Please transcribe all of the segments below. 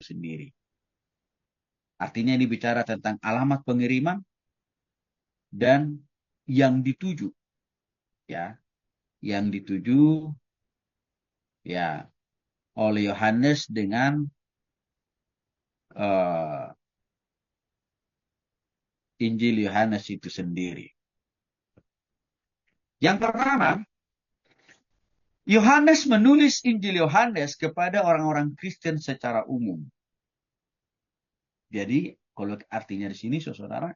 sendiri. Artinya ini bicara tentang alamat pengiriman dan yang dituju, ya, yang dituju ya oleh Yohanes dengan uh, Injil Yohanes itu sendiri. Yang pertama, Yohanes menulis Injil Yohanes kepada orang-orang Kristen secara umum. Jadi, kalau artinya di sini, saudara,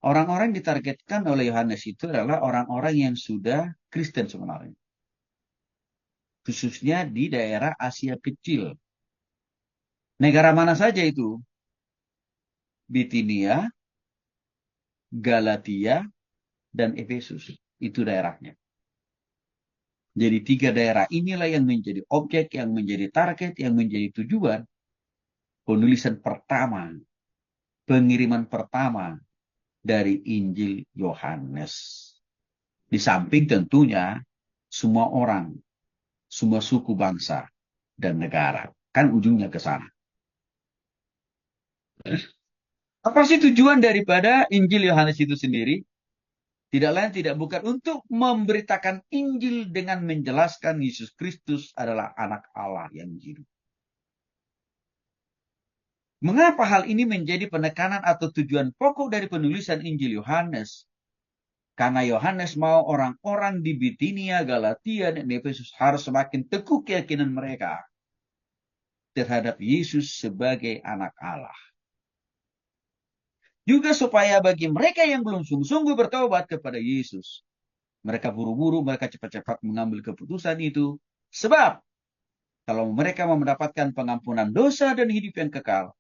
orang-orang yang ditargetkan oleh Yohanes itu adalah orang-orang yang sudah Kristen sebenarnya. Khususnya di daerah Asia Kecil. Negara mana saja itu? Bitinia, Galatia, dan Efesus. Itu daerahnya. Jadi 3 daerah inilah yang menjadi objek, yang menjadi target, yang menjadi tujuan penulisan pertama, pengiriman pertama dari Injil Yohanes. Di samping tentunya semua orang, semua suku bangsa dan negara. Kan ujungnya ke sana. Apa sih tujuan daripada Injil Yohanes itu sendiri? Tidak lain tidak bukan untuk memberitakan Injil dengan menjelaskan Yesus Kristus adalah anak Allah yang hidup. Mengapa hal ini menjadi penekanan atau tujuan pokok dari penulisan Injil Yohanes? Karena Yohanes mau orang-orang di Bitinia, Galatia, dan Efesus harus semakin teguh keyakinan mereka terhadap Yesus sebagai anak Allah. Juga supaya bagi mereka yang belum sungguh-sungguh bertobat kepada Yesus, mereka buru-buru, mereka cepat-cepat mengambil keputusan itu. Sebab kalau mereka mau mendapatkan pengampunan dosa dan hidup yang kekal,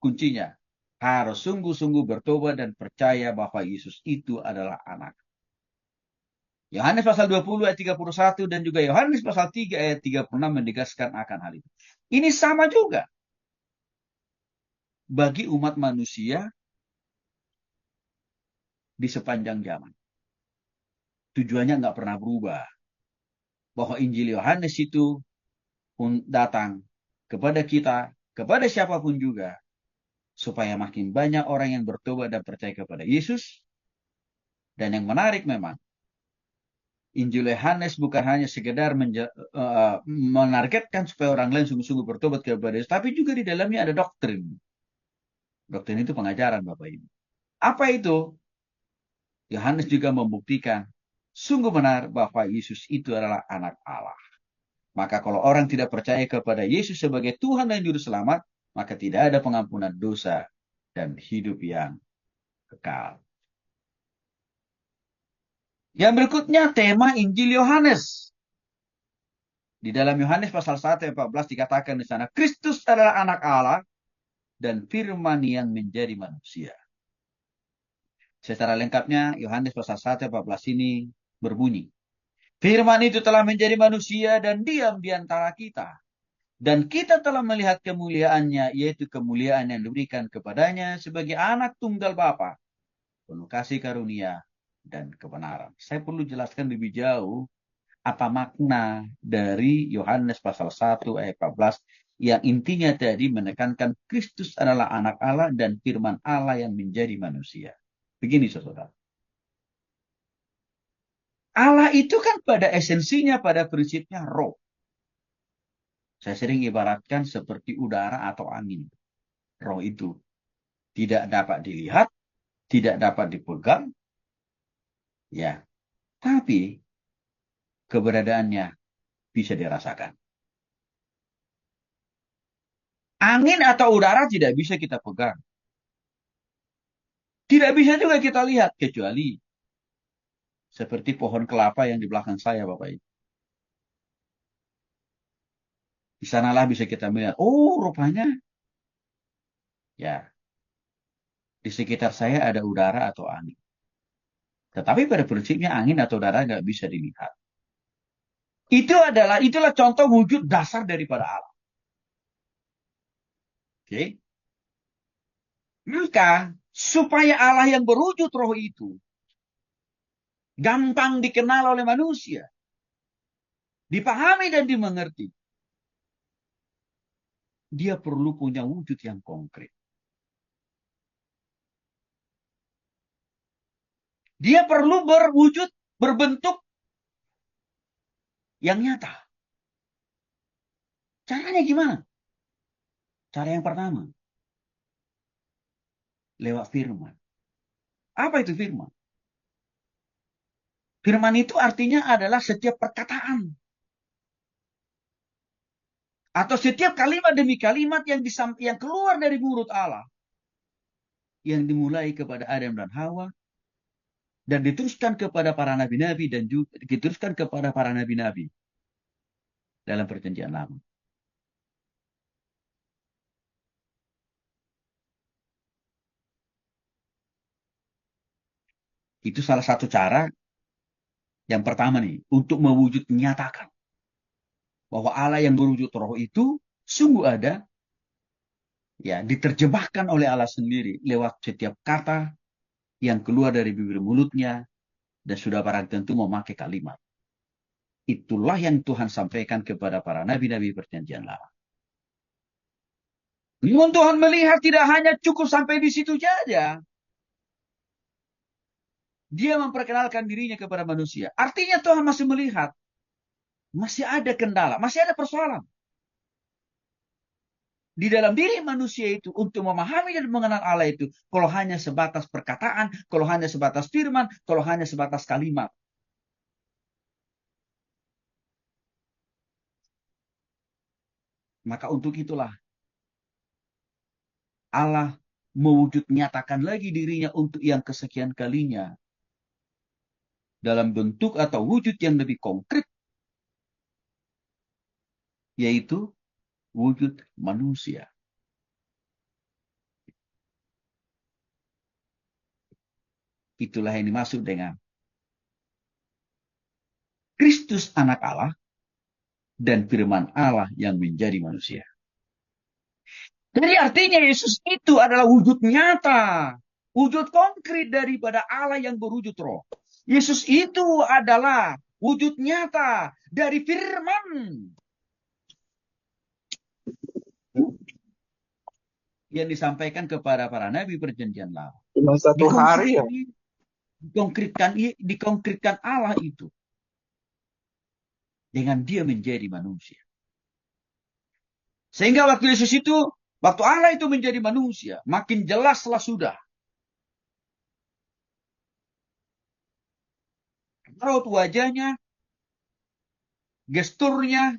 kuncinya harus sungguh-sungguh bertobat dan percaya bahwa Yesus itu adalah anak. Yohanes pasal 20 ayat 31 dan juga Yohanes pasal 3 ayat 36 menegaskan akan hal itu. Ini sama juga bagi umat manusia di sepanjang zaman. Tujuannya nggak pernah berubah. Bahwa Injil Yohanes itu datang kepada kita, kepada siapapun juga, supaya makin banyak orang yang bertobat dan percaya kepada Yesus. Dan yang menarik memang, Injil Yohanes bukan hanya sekedar menargetkan supaya orang lain sungguh-sungguh bertobat kepada Yesus, tapi juga di dalamnya ada doktrin. Doktrin itu pengajaran Bapak Ibu. Apa itu? Yohanes juga membuktikan sungguh benar bahwa Yesus itu adalah anak Allah. Maka kalau orang tidak percaya kepada Yesus sebagai Tuhan dan Juru Selamat, maka tidak ada pengampunan dosa dan hidup yang kekal. Yang berikutnya tema Injil Yohanes. Di dalam Yohanes pasal 1 ayat 14 dikatakan di sana, Kristus adalah anak Allah dan firman yang menjadi manusia. Secara lengkapnya Yohanes pasal 1 ayat 14 ini berbunyi, firman itu telah menjadi manusia dan diam di antara kita. Dan kita telah melihat kemuliaannya, yaitu kemuliaan yang diberikan kepadanya sebagai anak tunggal Bapa, penuh kasih karunia dan kebenaran. Saya perlu jelaskan lebih jauh apa makna dari Yohanes pasal 1 ayat 14 yang intinya tadi menekankan Kristus adalah anak Allah dan firman Allah yang menjadi manusia. Begini saudara. Allah itu kan pada esensinya, pada prinsipnya roh. Saya sering ibaratkan seperti udara atau angin. Roh itu tidak dapat dilihat, tidak dapat dipegang, ya. Tapi keberadaannya bisa dirasakan. Angin atau udara tidak bisa kita pegang. Tidak bisa juga kita lihat, kecuali seperti pohon kelapa yang di belakang saya, Bapak Ibu. Di sanalah bisa kita melihat, oh rupanya, ya, di sekitar saya ada udara atau angin. Tetapi pada prinsipnya angin atau udara nggak bisa dilihat. Itulah contoh wujud dasar daripada Allah. Oke. Maka supaya Allah yang berwujud roh itu gampang dikenal oleh manusia, dipahami dan dimengerti, dia perlu punya wujud yang konkret. Dia perlu berwujud, berbentuk yang nyata. Caranya gimana? Cara yang pertama, lewat firman. Apa itu firman? Firman itu artinya adalah setiap perkataan. Atau setiap kalimat demi kalimat yang keluar dari mulut Allah. Yang dimulai kepada Adam dan Hawa. Dan diteruskan kepada para nabi-nabi dan juga diteruskan kepada para nabi-nabi. Dalam perjanjian lama. Itu salah satu cara yang pertama nih. Untuk mewujud menyatakan. Bahwa Allah yang berwujud roh itu sungguh ada. Ya, diterjemahkan oleh Allah sendiri lewat setiap kata yang keluar dari bibir mulutnya dan sudah barang tentu memakai kalimat. Itulah yang Tuhan sampaikan kepada para nabi-nabi perjanjian lama. Namun Tuhan melihat tidak hanya cukup sampai di situ saja. Dia memperkenalkan dirinya kepada manusia. Artinya Tuhan masih melihat. Masih ada kendala, masih ada persoalan. Di dalam diri manusia itu untuk memahami dan mengenal Allah itu. Kalau hanya sebatas perkataan, kalau hanya sebatas firman, kalau hanya sebatas kalimat. Maka untuk itulah Allah mewujud nyatakan lagi dirinya untuk yang kesekian kalinya. Dalam bentuk atau wujud yang lebih konkret. Yaitu wujud manusia. Itulah yang dimaksud dengan Kristus anak Allah dan firman Allah yang menjadi manusia. Jadi artinya Yesus itu adalah wujud nyata, wujud konkret daripada Allah yang berwujud roh. Yesus itu adalah wujud nyata dari firman. Yang disampaikan kepada para nabi perjanjian lama. Cuma satu hari ya. Dikonkretkan Allah itu. Dengan dia menjadi manusia. Sehingga waktu Yesus itu, waktu Allah itu menjadi manusia, makin jelaslah sudah. Raut wajahnya, gesturnya,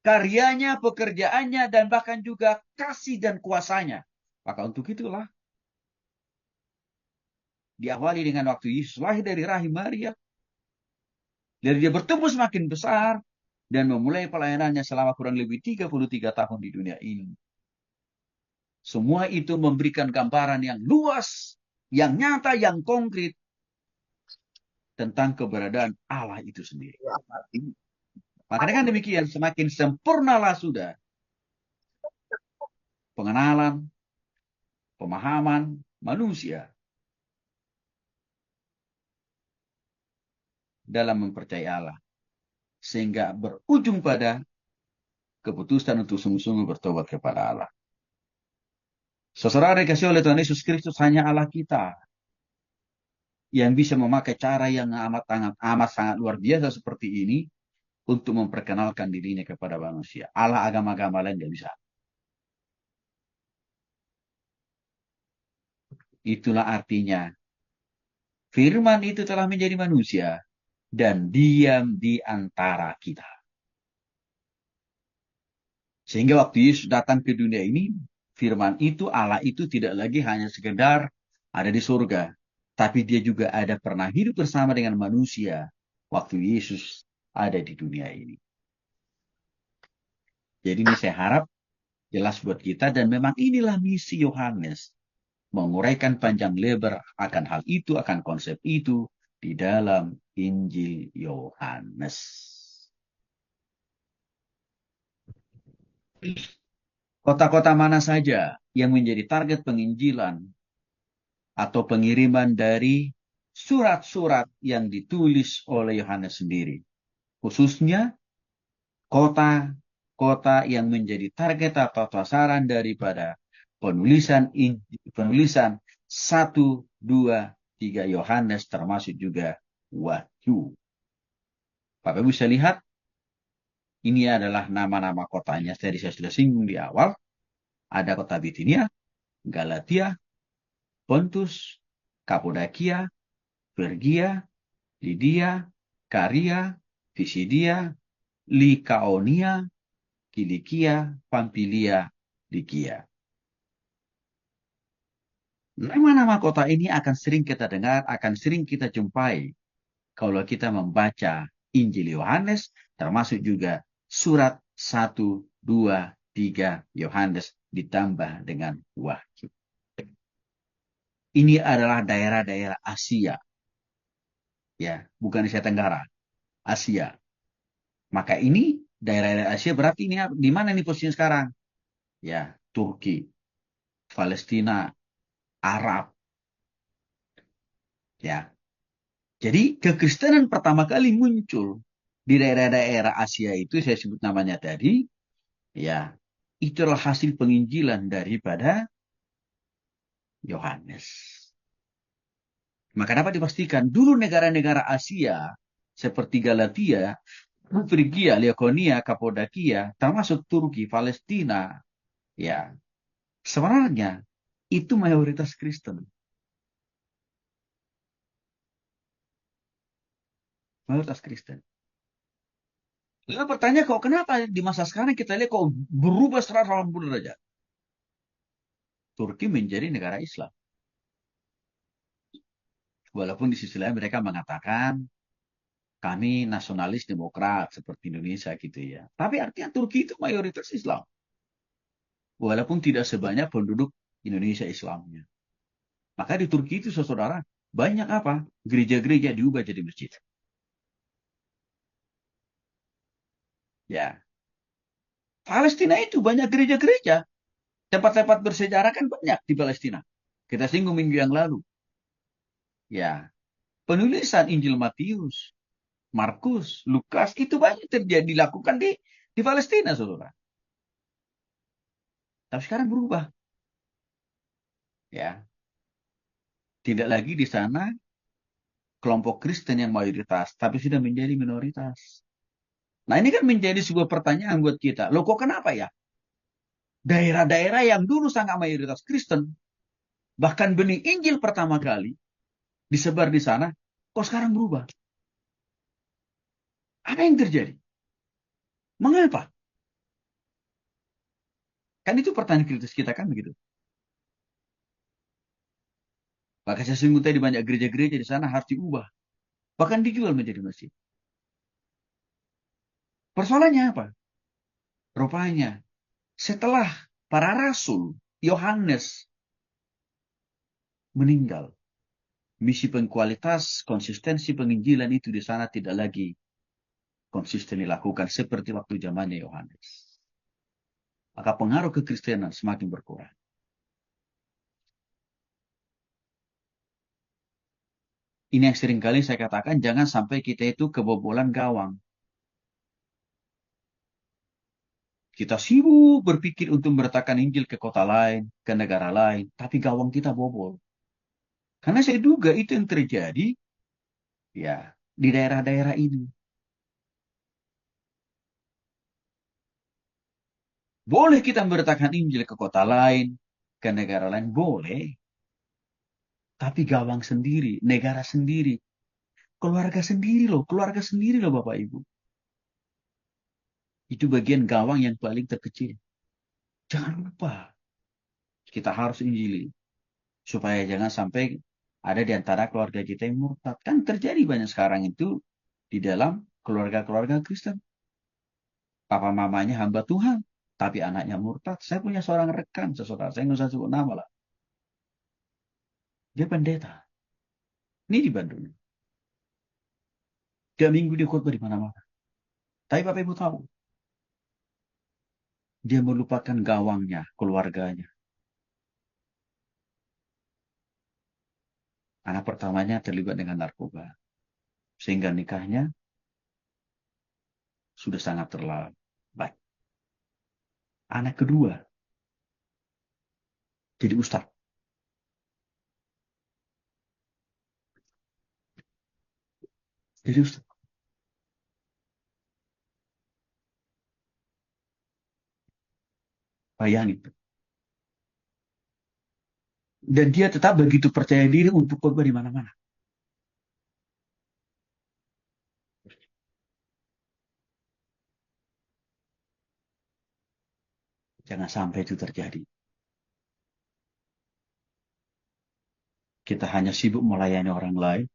karyanya, pekerjaannya, dan bahkan juga kasih dan kuasanya. Maka untuk itulah, diawali dengan waktu Yesus lahir dari rahim Maria. Dari dia bertumbuh semakin besar, dan memulai pelayanannya selama kurang lebih 33 tahun di dunia ini. Semua itu memberikan gambaran yang luas, yang nyata, yang konkret, tentang keberadaan Allah itu sendiri. Maka dengan demikian, semakin sempurnalah sudah pengenalan, pemahaman manusia dalam mempercayai Allah. Sehingga berujung pada keputusan untuk sungguh-sungguh bertobat kepada Allah. Saudara dikasih oleh Tuhan Yesus Kristus hanya Allah kita yang bisa memakai cara yang amat sangat luar biasa seperti ini untuk memperkenalkan dirinya kepada manusia. Allah agama-agama lain tidak bisa. Itulah artinya firman itu telah menjadi manusia dan diam di antara kita. Sehingga waktu Yesus datang ke dunia ini, firman itu, Allah itu tidak lagi hanya sekedar ada di surga. Tapi dia juga ada pernah hidup bersama dengan manusia waktu Yesus ada di dunia ini. Jadi ini saya harap jelas buat kita dan memang inilah misi Yohanes. Menguraikan panjang lebar akan hal itu, akan konsep itu di dalam Injil Yohanes. Kota-kota mana saja yang menjadi target penginjilan atau pengiriman dari surat-surat yang ditulis oleh Yohanes sendiri. Khususnya kota kota yang menjadi target atau sasaran daripada penulisan 1, 2, 3 Yohanes, termasuk juga Wahyu. Bapak Ibu bisa lihat, ini adalah nama-nama kotanya. Tadi saya sudah singgung di awal. Ada kota Bitinia, Galatia, Pontus, Kapodakia, Pergia, Lidia, Karia, Pisidia, Likaonia, Kilikia, Pampilia, Likia. Nama-nama kota ini akan sering kita dengar, akan sering kita jumpai kalau kita membaca Injil Yohanes, termasuk juga surat 1, 2, 3 Yohanes ditambah dengan Wahyu. Ini adalah daerah-daerah Asia. Ya, bukan Asia Tenggara, Asia. Maka ini daerah-daerah Asia berarti ini di mana nih posisinya sekarang? Ya, Turki, Palestina, Arab. Ya. Jadi kekristenan pertama kali muncul di daerah-daerah Asia itu, saya sebut namanya tadi, ya, itulah hasil penginjilan daripada Yohanes. Maka dapat dipastikan dulu negara-negara Asia seperti Galatia, Frigia, Lakonia, Kapodakia, termasuk Turki, Palestina, ya, sebenarnya itu mayoritas Kristen. Mayoritas Kristen. Lalu pertanyaan kok kenapa di masa sekarang kita lihat kok berubah 180 derajat? Turki menjadi negara Islam. Walaupun di sisi lain mereka mengatakan kami nasionalis demokrat seperti Indonesia gitu ya. Tapi artinya Turki itu mayoritas Islam. Walaupun tidak sebanyak penduduk Indonesia Islamnya. Maka di Turki itu saudara banyak apa? Gereja-gereja diubah jadi masjid. Ya. Palestina itu banyak gereja-gereja. Tempat-tempat bersejarah kan banyak di Palestina. Kita singgung minggu yang lalu. Ya. Penulisan Injil Matius, Markus, Lukas, itu banyak terjadi dilakukan di Palestina, saudara. Tapi sekarang berubah. Ya. Tidak lagi di sana kelompok Kristen yang mayoritas, tapi sudah menjadi minoritas. Nah ini kan menjadi sebuah pertanyaan buat kita. Loh kok kenapa ya? Daerah-daerah yang dulu sangat mayoritas Kristen, bahkan benih Injil pertama kali disebar di sana, kok sekarang berubah? Apa yang terjadi? Mengapa? Kan itu pertanyaan kritis kita kan begitu. Maka saya singgung tadi banyak gereja-gereja di sana harus diubah. Bahkan dijual menjadi masjid. Persoalannya apa? Rupanya setelah para rasul Yohanes meninggal, misi pengkualitas, konsistensi penginjilan itu di sana tidak lagi konsisten dilakukan seperti waktu zamannya Yohanes. Maka pengaruh kekristenan semakin berkurang. Ini yang sering kali saya katakan, jangan sampai kita itu kebobolan gawang. Kita sibuk berpikir untuk meretakan Injil ke kota lain, ke negara lain, tapi gawang kita bobol. Karena saya duga itu yang terjadi ya di daerah-daerah ini. Boleh kita memberitakan Injil ke kota lain, ke negara lain, boleh. Tapi gawang sendiri, negara sendiri, keluarga sendiri loh Bapak Ibu. Itu bagian gawang yang paling terkecil. Jangan lupa, kita harus Injili. Supaya jangan sampai ada di antara keluarga kita yang murtad. Kan terjadi banyak sekarang itu di dalam keluarga-keluarga Kristen. Papa mamanya hamba Tuhan, tapi anaknya murtad. Saya punya seorang rekan, sesaudara, saya nggak usah sebut nama lah. Dia pendeta. Ini di Bandung. Tiap minggu dia khotbah di mana-mana. Tapi Bapak Ibu tahu, dia melupakan gawangnya, keluarganya. Anak pertamanya terlibat dengan narkoba. Sehingga nikahnya sudah sangat terlambat. Anak kedua jadi ustaz. Jadi ustaz. Bayangin. Dan dia tetap begitu percaya diri untuk khotbah di mana-mana. Jangan sampai itu terjadi. Kita hanya sibuk melayani orang lain,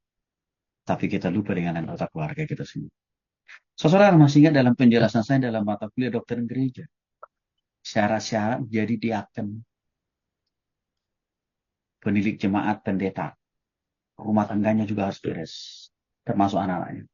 tapi kita lupa dengan anggota keluarga kita sendiri. Saudara masih ingat dalam penjelasan saya dalam mata kuliah doktrin gereja. Syarat-syarat menjadi diaken, penilik jemaat, pendeta. Rumah tangganya juga harus beres, termasuk anak-anaknya.